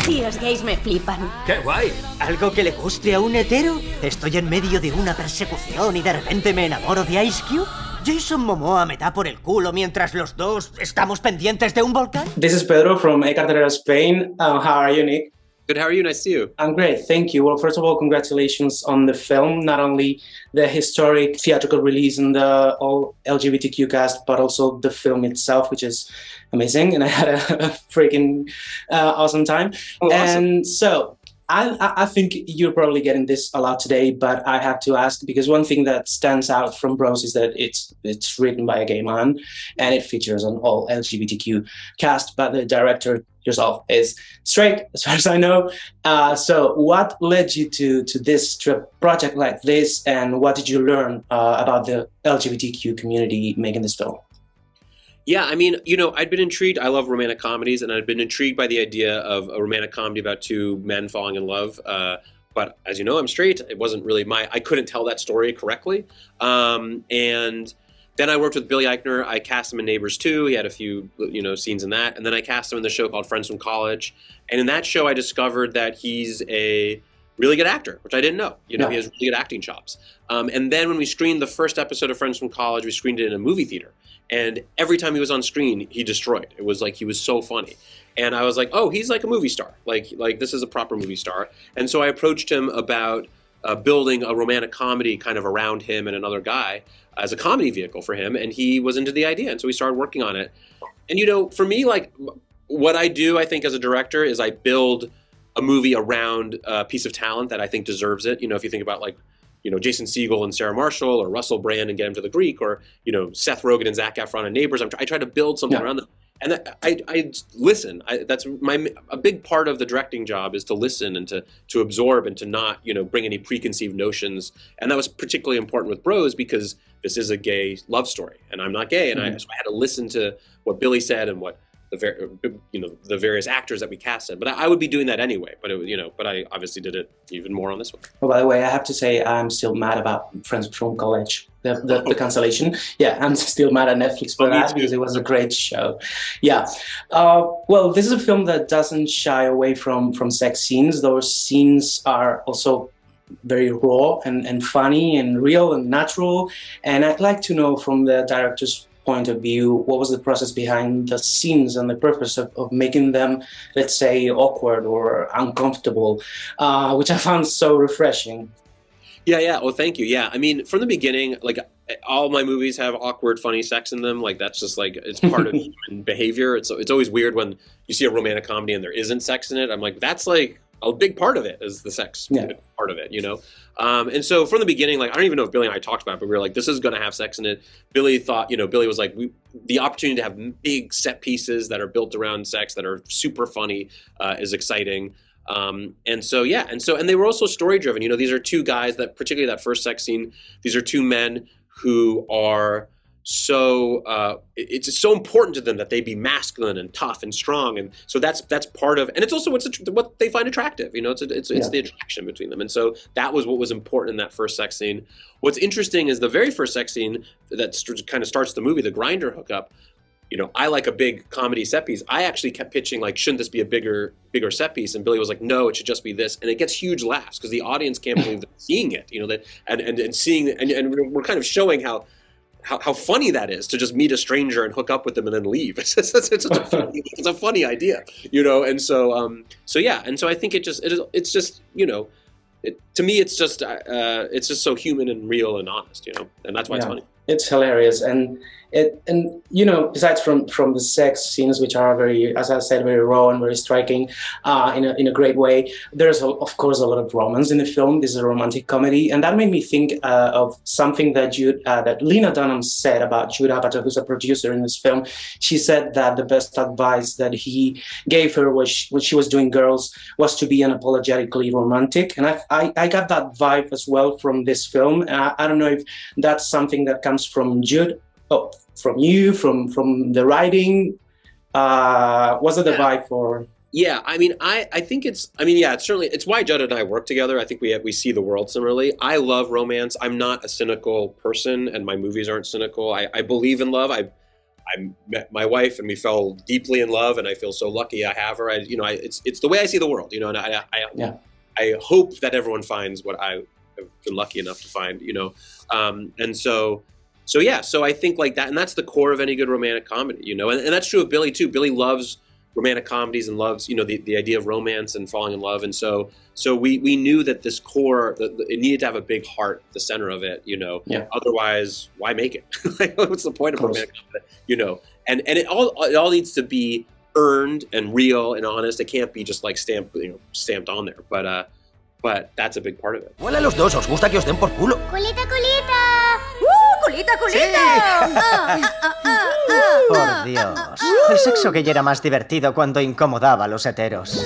tíos gays me flipan. ¡Qué guay! ¿Algo que le guste a un hetero? Estoy en medio de una persecución y de repente me enamoro de Ice Cube. Jason Momoa me da por el culo mientras los dos estamos pendientes de un volcán. This is Pedro from Cartagena, Spain. How are you, Nick? Good, how are you? Nice to see you. I'm great, thank you. Well, first of all, congratulations on the film, not only the historic theatrical release and the all LGBTQ cast, but also the film itself, which is amazing. And I had a freaking awesome time. Oh, and awesome. so I think you're probably getting this a lot today, but I have to ask, because one thing that stands out from Bros is that it's written by a gay man and it features an all LGBTQ cast, but the director yourself is straight, as far as I know. So what led you to a project like this, and what did you learn about the LGBTQ community making this film? Yeah, I mean, I'd been intrigued. I love romantic comedies, and I'd been intrigued by the idea of a romantic comedy about two men falling in love. But as you know, I'm straight. It wasn't really I couldn't tell that story correctly. And then I worked with Billy Eichner. I cast him in Neighbors 2. He had a few, scenes in that. And then I cast him in the show called Friends from College. And in that show, I discovered that he's a really good actor, which I didn't know. He has really good acting chops. And then when we screened the first episode of Friends from College, we screened it in a movie theater. And every time he was on screen, he destroyed. It was like he was so funny. And I was like, oh, he's like a movie star. Like this is a proper movie star. And so I approached him about building a romantic comedy kind of around him and another guy as a comedy vehicle for him. And he was into the idea. And so we started working on it. And, for me, like what I do, I think as a director is I build a movie around a piece of talent that I think deserves it. If you think about like, Jason Segel and Sarah Marshall, or Russell Brand and Get Him to the Greek, or, Seth Rogen and Zac Efron and Neighbors. I try to build something around them. And I listen. That's a big part of the directing job is to listen and to absorb and to not, bring any preconceived notions. And that was particularly important with Bros because this is a gay love story and I'm not gay. And so I had to listen to what Billy said and what the various actors that we casted, but I would be doing that anyway. But but I obviously did it even more on this one. Oh, by the way, I have to say I'm still mad about Friends from College, the cancellation. Yeah, I'm still mad at Netflix for that because it was a great show. Yeah. Well, this is a film that doesn't shy away from sex scenes. Those scenes are also very raw and funny and real and natural. And I'd like to know from the director's point of view, what was the process behind the scenes and the purpose of making them, let's say, awkward or uncomfortable, which I found so refreshing. Yeah. Well, thank you. Yeah. I mean, from the beginning, like all my movies have awkward, funny sex in them. Like that's just like, it's part of human behavior. It's always weird when you see a romantic comedy and there isn't sex in it. I'm like, that's like a big part of it is the sex part of it, And so from the beginning, like, I don't even know if Billy and I talked about it, but we were like, this is going to have sex in it. Billy thought, Billy was like, the opportunity to have big set pieces that are built around sex that are super funny is exciting. And they were also story driven. These are two guys that, particularly that first sex scene, these are two men who are so it's so important to them that they be masculine and tough and strong, and so that's part of, and it's also what they find attractive. It's the attraction between them, and so that was what was important in that first sex scene. What's interesting is the very first sex scene that kind of starts the movie, the grinder hookup. I like a big comedy set piece. I actually kept pitching like, shouldn't this be a bigger set piece? And Billy was like, no, it should just be this. And it gets huge laughs because the audience can't believe they're seeing it. And seeing, and we're kind of showing how funny that is to just meet a stranger and hook up with them and then leave. It's a funny idea, And so and so I think it's just to me it's just so human and real and honest, and that's why it's funny. It's hilarious, and besides from the sex scenes, which are very, as I said, very raw and very striking, in a great way, there's of course a lot of romance in the film. This is a romantic comedy, and that made me think of something that Lena Dunham said about Jude Apatow, who's a producer in this film. She said that the best advice that he gave her when she was doing Girls was to be unapologetically romantic, and I got that vibe as well from this film. I don't know if that's something that comes from Jude. Oh, from you, from the writing, was it the vibe for? Yeah, I mean, I think it's certainly, it's why Judd and I work together. I think we see the world similarly. I love romance. I'm not a cynical person, and my movies aren't cynical. I believe in love. I met my wife and we fell deeply in love, and I feel so lucky I have her. It's the way I see the world, and I hope that everyone finds what I have been lucky enough to find, and so I think like that, and that's the core of any good romantic comedy, and that's true of Billy too. Billy loves romantic comedies and loves, the idea of romance and falling in love, and so we knew that this core, it needed to have a big heart at the center of it, Otherwise, why make it? Like, what's the point of romantic comedy? And it all needs to be earned and real and honest. It can't be just like stamped on there. But that's a big part of it. ¿Cuál a los dos os gusta que os den por culo? ¡Culita, culita! ¡Culita, culita! Por Dios. El sexo gay era más divertido cuando incomodaba a los heteros.